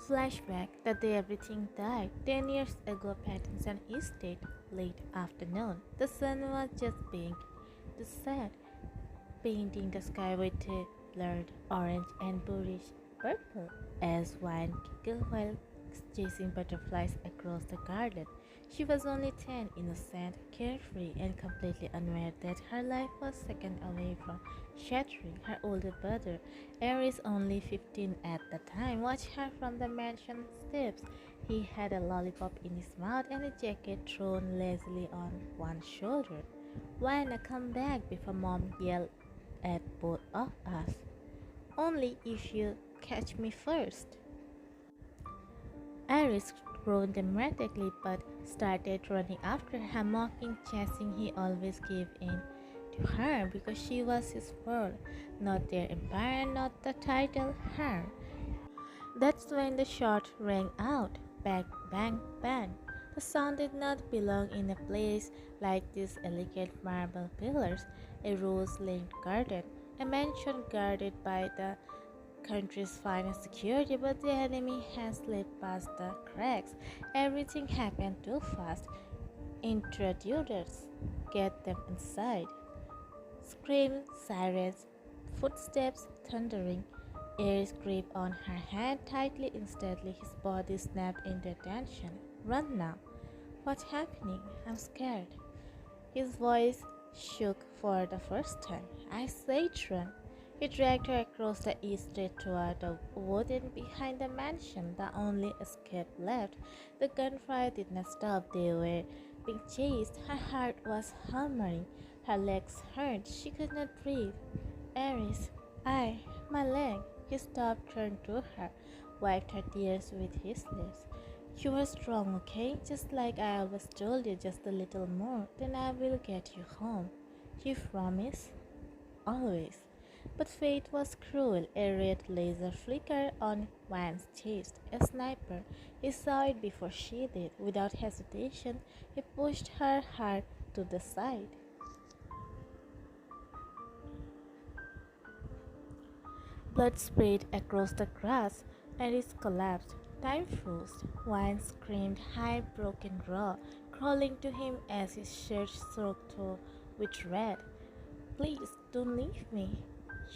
Flashback: the day everything died. 10 years ago, Pattinson Estate, late afternoon. The sun was just pink. The sun painting the sky with a blurred orange and bluish purple as wine giggled while chasing butterflies across the garden. She was only 10, innocent, carefree, and completely unaware that her life was seconds away from shattering. Her older brother, Aries, only 15 at the time, watched her from the mansion steps. He had a lollipop in his mouth and a jacket thrown lazily on one shoulder. "Why come back before Mom yelled at both of us. Only if you catch me first." Aries groaned dramatically but started running after her, mocking, chasing. He always gave in to her because she was his world, not their empire, not the title, her. That's when the shot rang out. Bang, bang, bang. The sound did not belong in a place like these elegant marble pillars, a rose-lined garden, a mansion guarded by the country's finest security, but the enemy had slipped past the cracks. Everything happened too fast. Intruders, get them inside. Screams, sirens, footsteps thundering. Aries gripped on her hand tightly. Instantly, his body snapped into attention. "Run now." "What's happening? I'm scared." His voice shook for the first time. "I said run." He dragged her across the east street toward the wooden behind the mansion, the only escape left. The gunfire did not stop. They were being chased. Her heart was hammering. Her legs hurt. She could not breathe. "Aries, my leg." He stopped, turned to her, wiped her tears with his lips. "You are strong, okay? Just like I always told you, just a little more. Then I will get you home. You promise?" "Always." But fate was cruel. A red laser flickered on Van's chest. A sniper. He saw it before she did. Without hesitation, he pushed her hard to the side. Blood sprayed across the grass. Aries collapsed. Time froze. Van screamed high, broken, raw, crawling to him as his shirt soaked with red. "Please, don't leave me."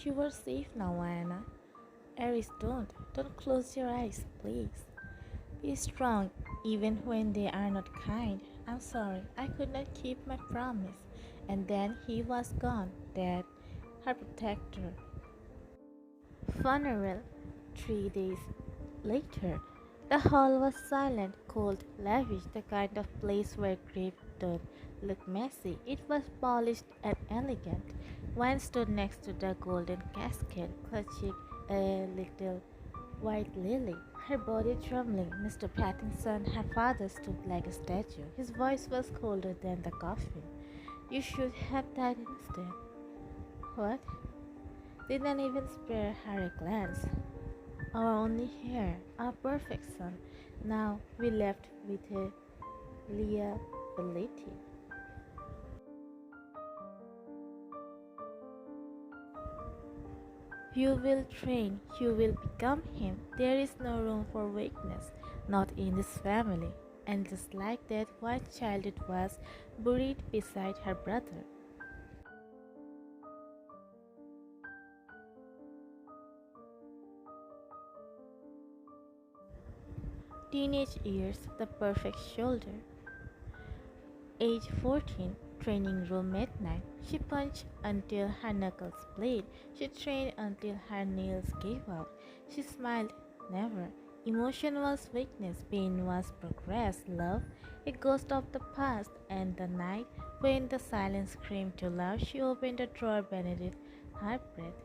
"You are safe now, Anna." "Aries, don't close your eyes, please. Be strong, even when they are not kind. I'm sorry, I could not keep my promise." And then he was gone, dead, her protector. Funeral. 3 days later, the hall was silent, cold, lavish, the kind of place where grief don't look messy. It was polished and elegant. One stood next to the golden casket, clutching a little white lily, her body trembling. Mr. Pattinson, her father, stood like a statue. His voice was colder than the coffin. "You should have died instead." "What?" Didn't even spare her a glance. "Our only heir, our perfect son. Now we left with a liability." "You will train, you will become him. There is no room for weakness, not in this family." And just like that, one child it was, buried beside her brother. Teenage years, the perfect shoulder. Age 14, training room midnight. She punched until her knuckles bled. She trained until her nails gave out. She smiled, never. Emotion was weakness, pain was progress, love, a ghost of the past. And the night, when the silence screamed too loud, she opened a drawer beneath her breath.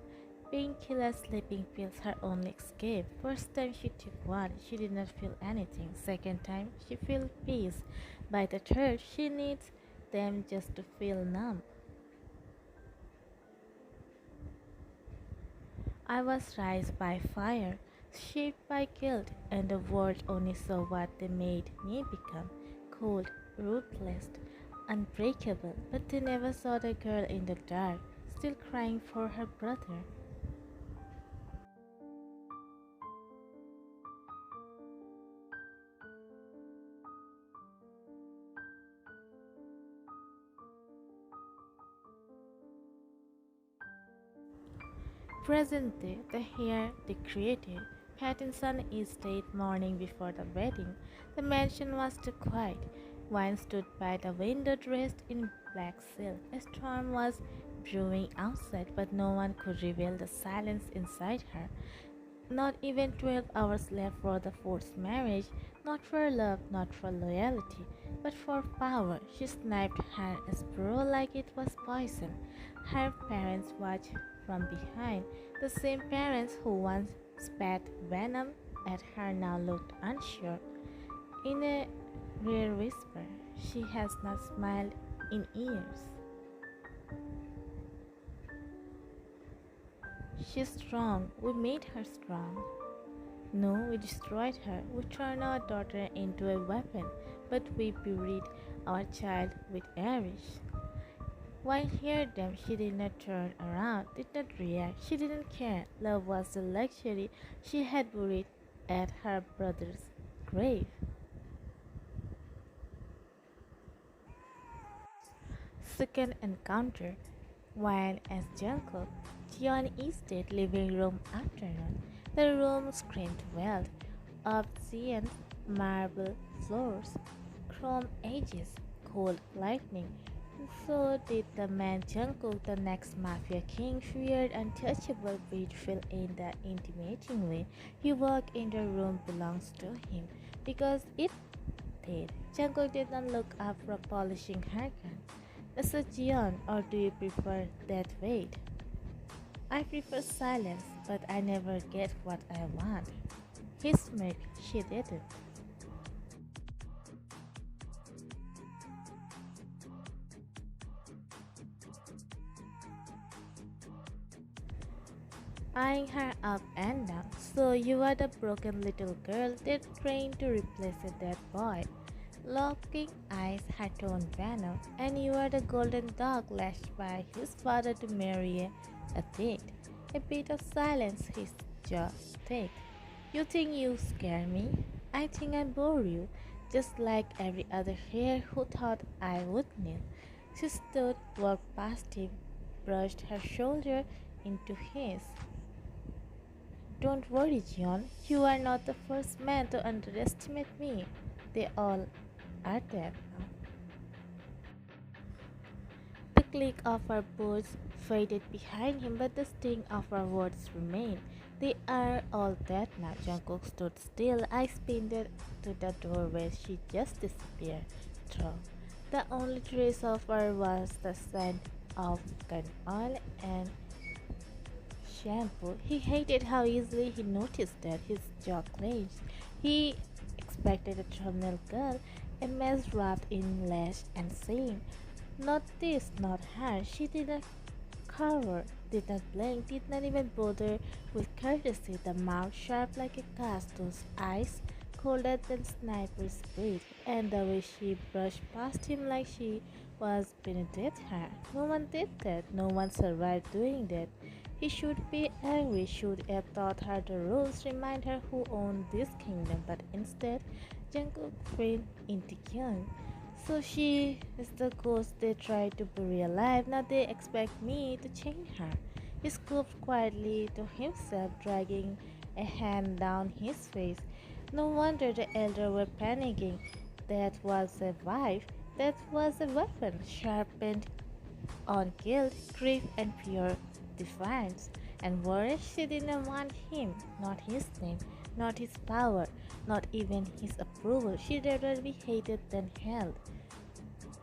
Painkillers, sleeping pills, her only escape. First time she took one, she did not feel anything. Second time, she felt peace. By the third, she needs them just to feel numb. I was raised by fire, shaped by guilt, and the world only saw what they made me become. Cold, ruthless, unbreakable, but they never saw the girl in the dark, still crying for her brother. Present day, the hair they created. Pattinson stayed morning before the wedding. The mansion was too quiet. Wine stood by the window dressed in black silk. A storm was brewing outside, but no one could reveal the silence inside her. Not even 12 hours left for the forced marriage, not for love, not for loyalty, but for power. She sniped her sparrow like it was poison. Her parents watched from behind. The same parents who once spat venom at her now looked unsure. In a rare whisper, she has not smiled in years. She's strong. We made her strong. No, we destroyed her. We turned our daughter into a weapon, but we buried our child with Irish. While hear them, she did not turn around, did not react. She didn't care. Love was the luxury she had buried at her brother's grave. Second encounter. Wine as Jungkook. Jeon Estate living room afternoon. The room screamed wealth. Obsidian marble floors, chrome edges, cold lightning. And so did the man Jungkook, the next mafia king, feared untouchable, beautiful in that intimidating way. He walked in the room belongs to him because it did. Jungkook did not look up from polishing her gun. Mr. Jeon, or do you prefer that wait? I prefer silence, but I never get what I want. He smirked. She didn't. Eyeing her up and down. So you are the broken little girl they trained to replace a dead boy. Locking eyes had turned venom, and you are the golden dog lashed by his father to marry a thief. A bit of silence, his jaw thick. You think you scare me? I think I bore you, just like every other hare who thought I would kneel. She stood, walked past him, brushed her shoulder into his. Don't worry, John. You are not the first man to underestimate me. They all are dead now. The click of her boots faded behind him, but the sting of her words remained. They are all dead now. Jungkook stood still, eyes pinned to the door where she just disappeared through. The only trace of her was the scent of gun oil and shampoo. He hated how easily he noticed that. His jaw clenched. He expected a terminal girl, a mess wrapped in lash and seam. Not this, not her. She did not cower, did not blink, did not even bother with courtesy. The mouth sharp like a cast, those eyes colder than sniper's breath, and the way she brushed past him like she was beneath her. No one did that. No one survived doing that. He should be angry, should have taught her the rules, remind her who owned this kingdom, but instead, Jungkook framed into Kyung. So she is the ghost they tried to bury alive. Now they expect me to change her. He scooped quietly to himself, dragging a hand down his face. No wonder the elder were panicking. That was a wife. That was a weapon, sharpened on guilt, grief, and pure defiance. And worse, she didn't want him, not his name, not his power, not even his approval. She'd rather be hated than held.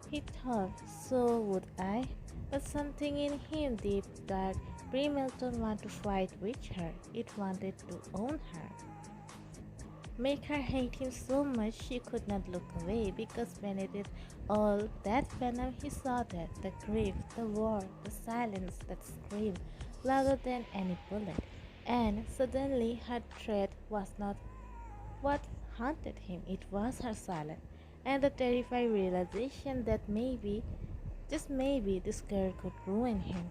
He thought, so would I. But something in him, deep, dark, 𝑀𝑦 wanted to fight with her. It wanted to own her. Make her hate him so much she could not look away, because beneath all that venom he saw that, the grief, the war, the silence that screamed louder than any bullet. And suddenly her threat was not what haunted him, it was her silence, and the terrifying realization that maybe, just maybe, this girl could ruin him.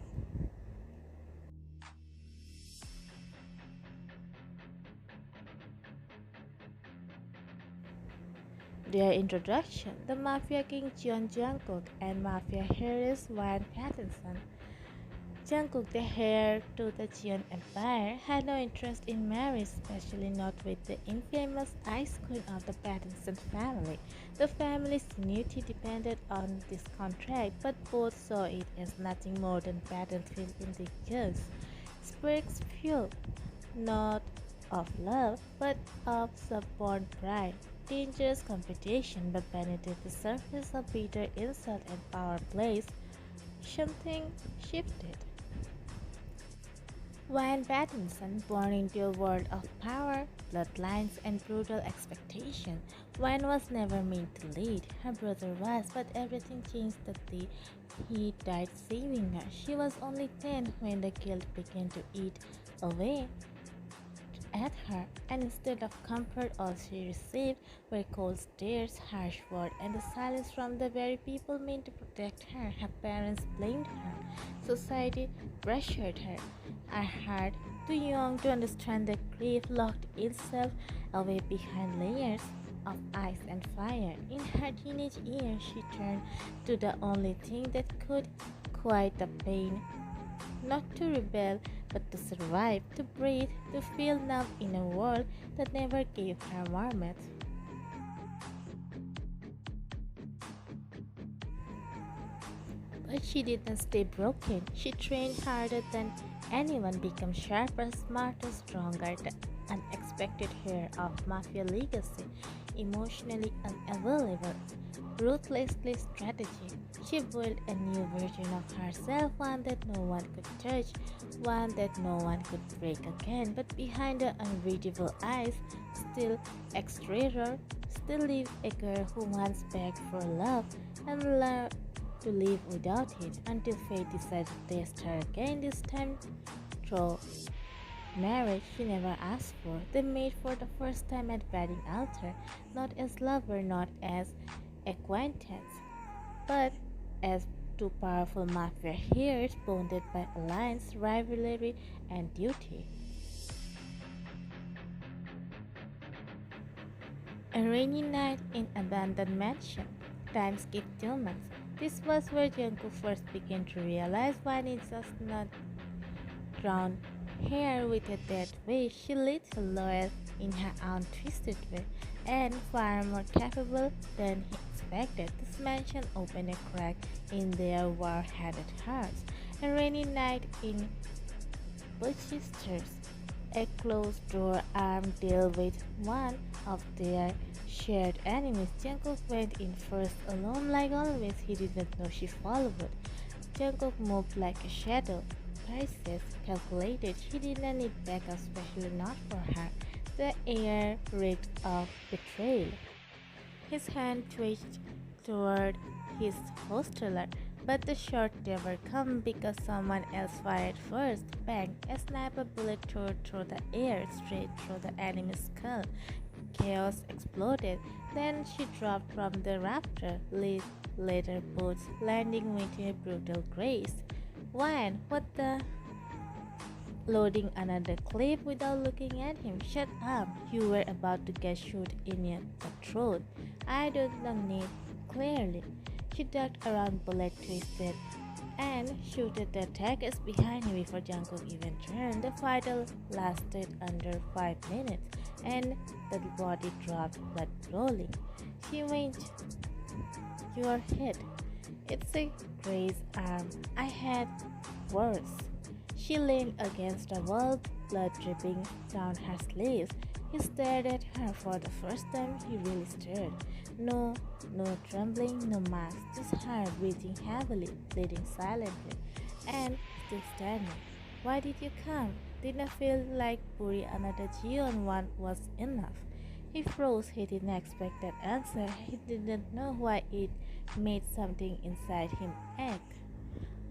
Their introduction, the Mafia King Jeon Jungkook and Mafia Heiress Wyan Pattinson. Jungkook, the heir to the Jeon Empire, had no interest in marriage, especially not with the infamous ice queen of the Pattinson family. The family's continuity depended on this contract, but both saw it as nothing more than battlefield in the years. Sparks fuel, not of love, but of stubborn pride. Dangerous competition, but beneath the surface of bitter insult and power plays, something shifted. When Pattinson, born into a world of power, bloodlines, and brutal expectation, Wayne was never meant to lead. Her brother was, but everything changed the day he died saving her. She was only 10 when the guilt began to eat away at her, and instead of comfort, all she received were cold stares, harsh words, and the silence from the very people meant to protect her. Her parents blamed her. Society pressured her. Her heart, too young to understand the grief, locked itself away behind layers of ice and fire. In her teenage years, she turned to the only thing that could quiet the pain, not to rebel, but to survive, to breathe, to feel numb in a world that never gave her warmth. But she didn't stay broken. She trained harder than anyone, became sharper, smarter, stronger. The unexpected heir of mafia legacy, emotionally unavailable, ruthlessly strategic. She built a new version of herself, one that no one could touch, one that no one could break again. But behind the unreadable eyes, still exterior, still lived a girl who once begged for love and learned to live without it until fate decided to test her again, this time through marriage she never asked for. They met for the first time at wedding altar, not as lover, not as acquaintance, but as two powerful mafia heirs bonded by alliance, rivalry, and duty. A rainy night in abandoned mansion. Time skipped 2 months. This was where Jungkook first began to realize why it was not drowned here with a dead wish. She little loyal in her own twisted way, and far more capable than he expected. This mansion opened a crack in their war-headed hearts. A rainy night in Buchistas, a closed door armed deal with one of their shared enemies. Jungkook went in first alone like always. He didn't know she followed. Jungkook moved like a shadow, precise, calculated. He didn't need backup, especially not for her. The air reeked of betrayal. His hand twitched toward his hosteler, but the shot never came because someone else fired first. Bang! A sniper bullet tore through the air, straight through the enemy's skull. Chaos exploded. Then she dropped from the rafter, leather boots landing with a brutal grace. Wyan, what the? Loading another clip without looking at him. Shut up! You were about to get shot in the throat. I don't need. Clearly, she ducked around, bullet twisted, and shooted the attackers behind him before Jungkook even turned. The fight lasted under 5 minutes, and the body dropped, blood rolling. She went. You are hit. It's a grazed arm. I had worse. She leaned against the wall, blood dripping down her sleeves. He stared at her for the first time. He really stared. No trembling, no mask, just her breathing heavily, bleeding silently, and still standing. Why did you come? Didn't feel like Puri another Jeon one was enough. He froze. He didn't expect that answer. He didn't know why it made something inside him ache.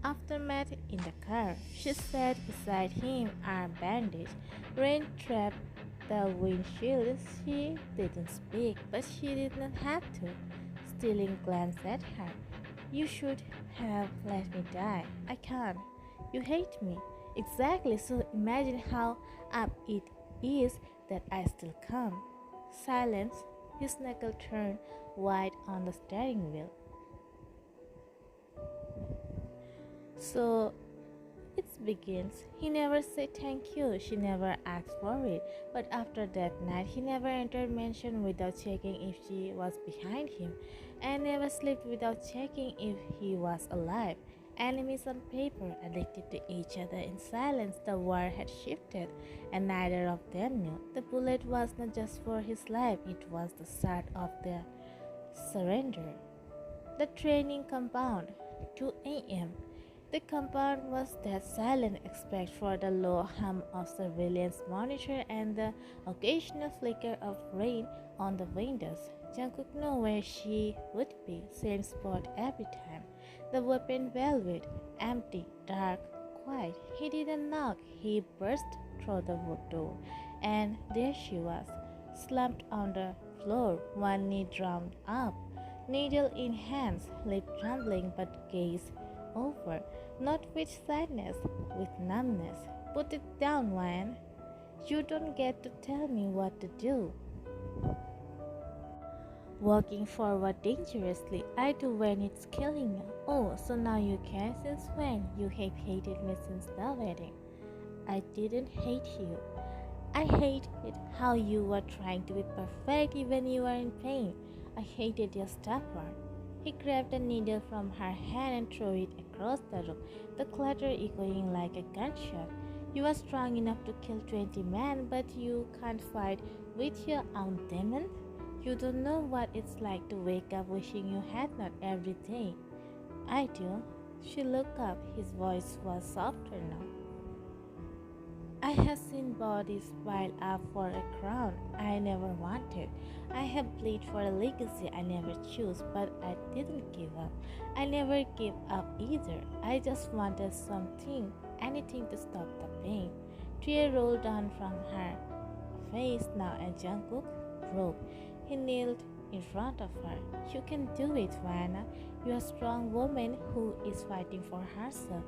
Aftermath in the car. She sat beside him, arm bandaged. Rain trapped the windshield. She didn't speak, but she didn't have to. Stealing glanced at her. You should have let me die. I can't. You hate me. Exactly, so imagine how up it is that I still come. Silence. His knuckle turned white on the steering wheel. So, it's begins. He never said thank you. She never asked for it. But after that night, he never entered mansion without checking if she was behind him, and never slept without checking if he was alive. Enemies on paper, addicted to each other in silence. The war had shifted, and neither of them knew. The bullet was not just for his life, it was the start of their surrender. The training compound, 2 a.m. The compound was dead silent except for the low hum of surveillance monitor and the occasional flicker of rain on the windows. Jungkook knew where she would be, same spot every time. The weapon velvet, empty, dark, quiet. He didn't knock, he burst through the wood door, and there she was, slumped on the floor, one knee drawn up, needle in hands, lip trembling but gaze over, not with sadness, with numbness. Put it down, Wan. You don't get to tell me what to do. Walking forward dangerously, I do when it's killing you. Oh, so now you care? Since when? You have hated me since the wedding. I didn't hate you. I hated how you were trying to be perfect even you were in pain. I hated your stubborn. He grabbed a needle from her hand and threw it across the room, the clatter echoing like a gunshot. You are strong enough to kill 20 men, but you can't fight with your own demon? You don't know what it's like to wake up wishing you had not every day. I do. She looked up. His voice was softer now. I have seen bodies piled up for a crown I never wanted. I have played for a legacy I never chose, but I didn't give up. I never gave up either. I just wanted something, anything to stop the pain. Tears rolled down from her face now, and Jungkook broke. He knelt in front of her. You can do it, Vanna. You're a strong woman who is fighting for herself.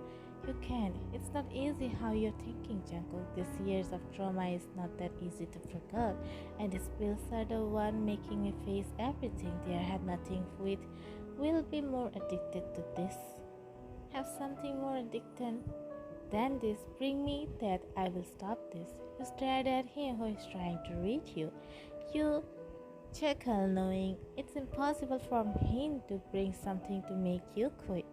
You can. It's not easy how you're thinking, Jungkook. These years of trauma is not that easy to forget. And these pills are the one making me face everything. There had nothing with. We'll be more addicted to this. Have something more addicting than this. Bring me that. I will stop this. You stared at him who is trying to read you. You chuckled, knowing it's impossible for him to bring something to make you quit.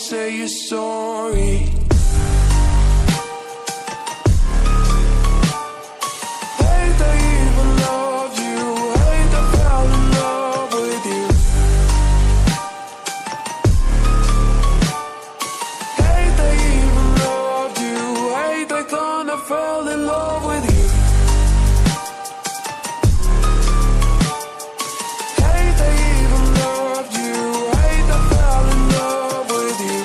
say you're sorry. Hate they even loved you, hate they fell in love with you. Hate they even loved you, hate they kinda fell in love with you. Hate they even loved you, hate they fell in love with you.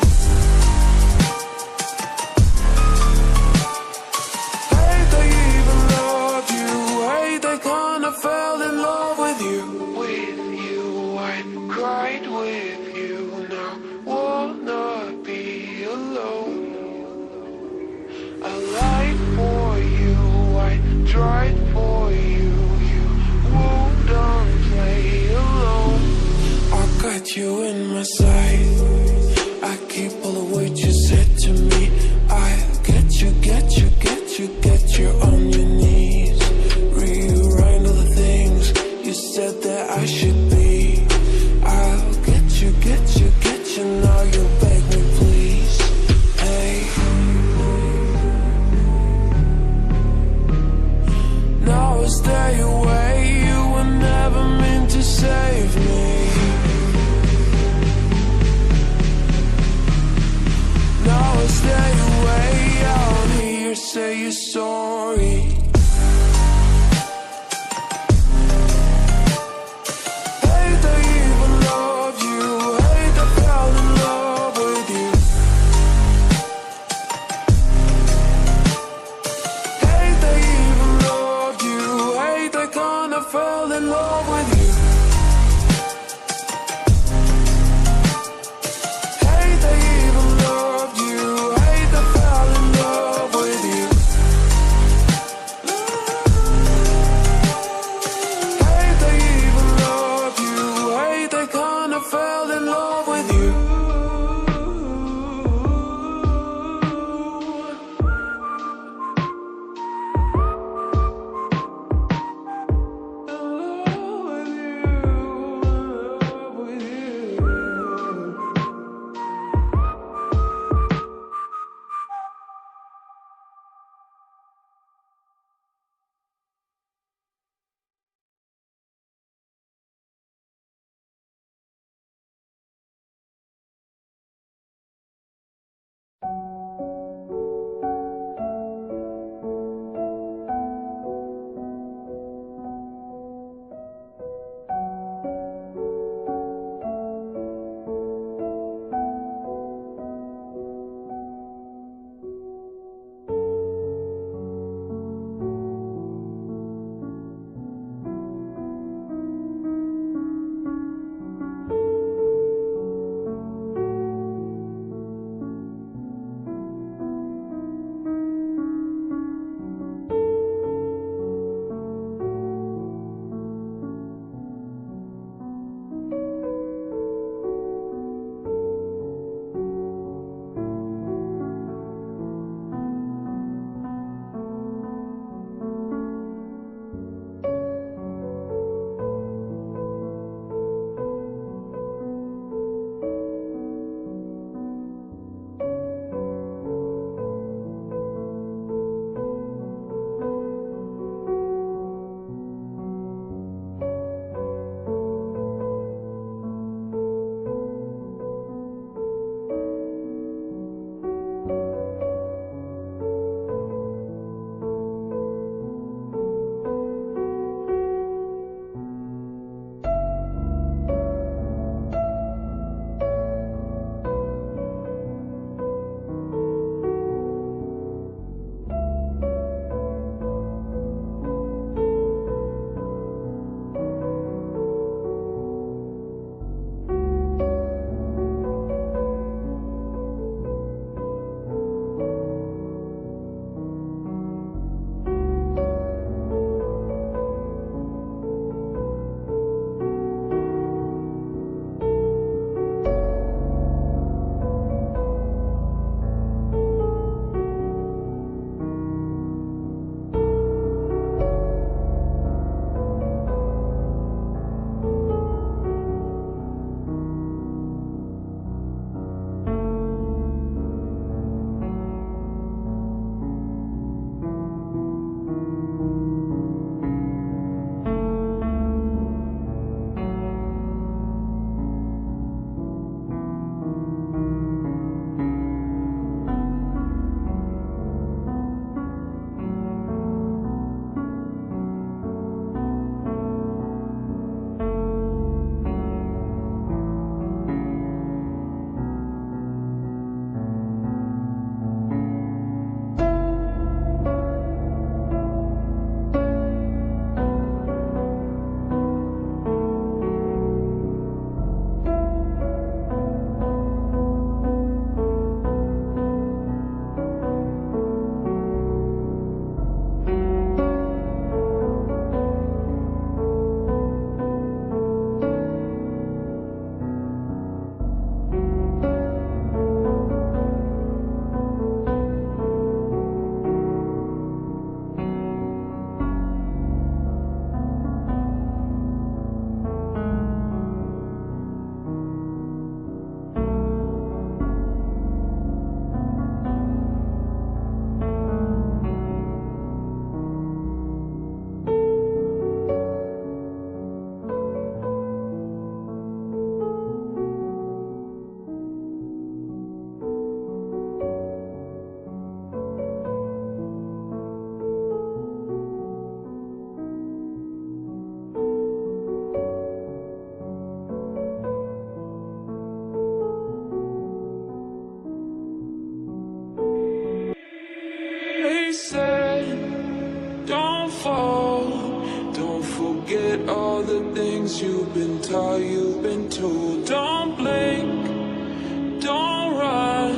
Hate they even loved you, hate they kinda fell in love with you. With you, I cried with you, now wanna be alone. I lied for you, I tried for you, you wouldn't play alone. I got you in my sight, I keep all the words you said to me. I get you, get you, get you, get you on your knees. Rewrite all the things you said that I should be. I'll get you, get you, get you, now you beg me please. Hey, now I stay away, you were never meant to save me. Now I stay away, I don't hear you say you're sorry. Hate they even loved you, hate they fell in love been taught, you've been told. Don't blink, don't run.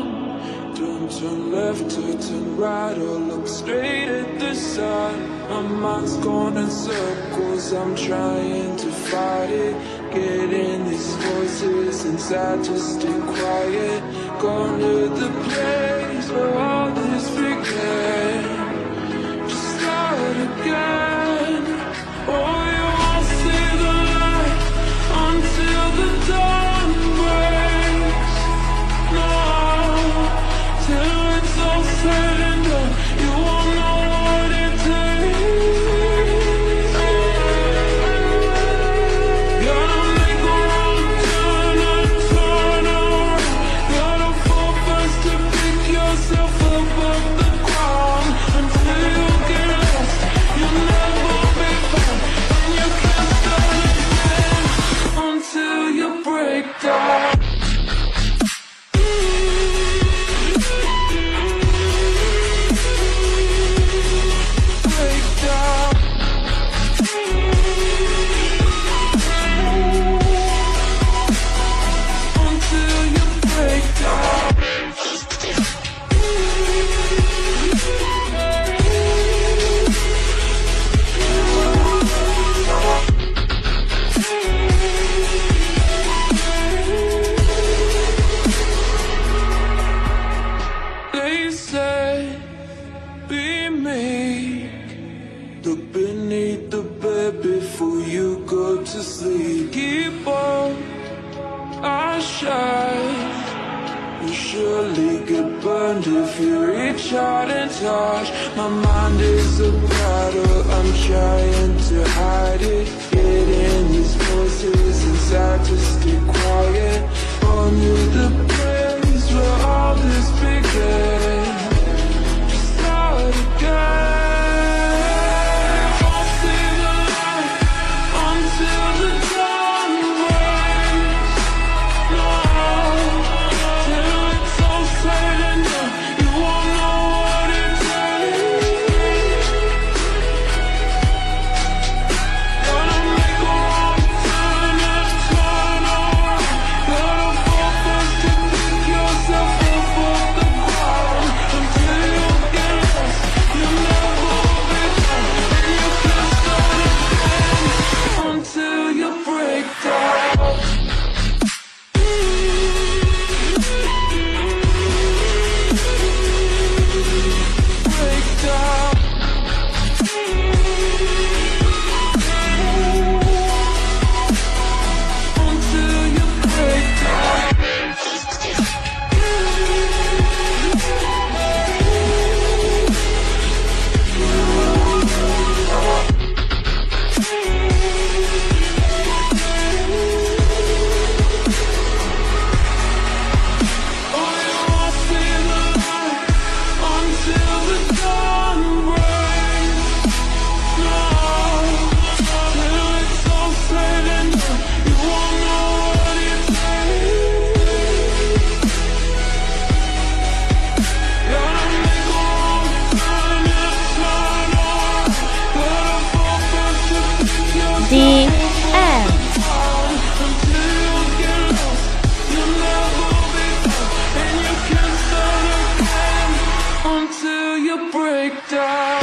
Don't turn left or turn right or look straight at the sun. My mind's going in circles, I'm trying to fight it. Getting these voices inside to stay quiet. Going to the place where all this began. Just start again. Oh, you won't see the light until the dawn breaks. No, till it's all said and done, you won't know what it takes. Gotta make a wrong turn and turn around. Gotta fall fast to pick yourself up off the ground. Until you get lost, you'll never be found. And you can't start again until you break down. They said, be meek. Look beneath the bed before you go to sleep. Keep on, I shine. You'll surely get burned if you reach out and touch. My mind is a battle, I'm trying to hide it. Getting these voices inside to stay quiet. On to the place where all this began. Just start again. Won't see the light until the dawn breaks. No, till it's all said and done, you won't know what it takes. Gotta make a wrong turn and turn around. Gotta fall fast to pick yourself up off the ground. Until you get lost, you'll never be found. And you can't start again until you break down. Break down. Until you break down. Oh, you won't see the light until the dawn breaks. No, till it's all said and done, you won't know what it takes. Gotta make a wrong turn and turn around. Gotta fall fast to pick yourself The up end. until you get lost. You'll never be found, and you can't start again until you break down.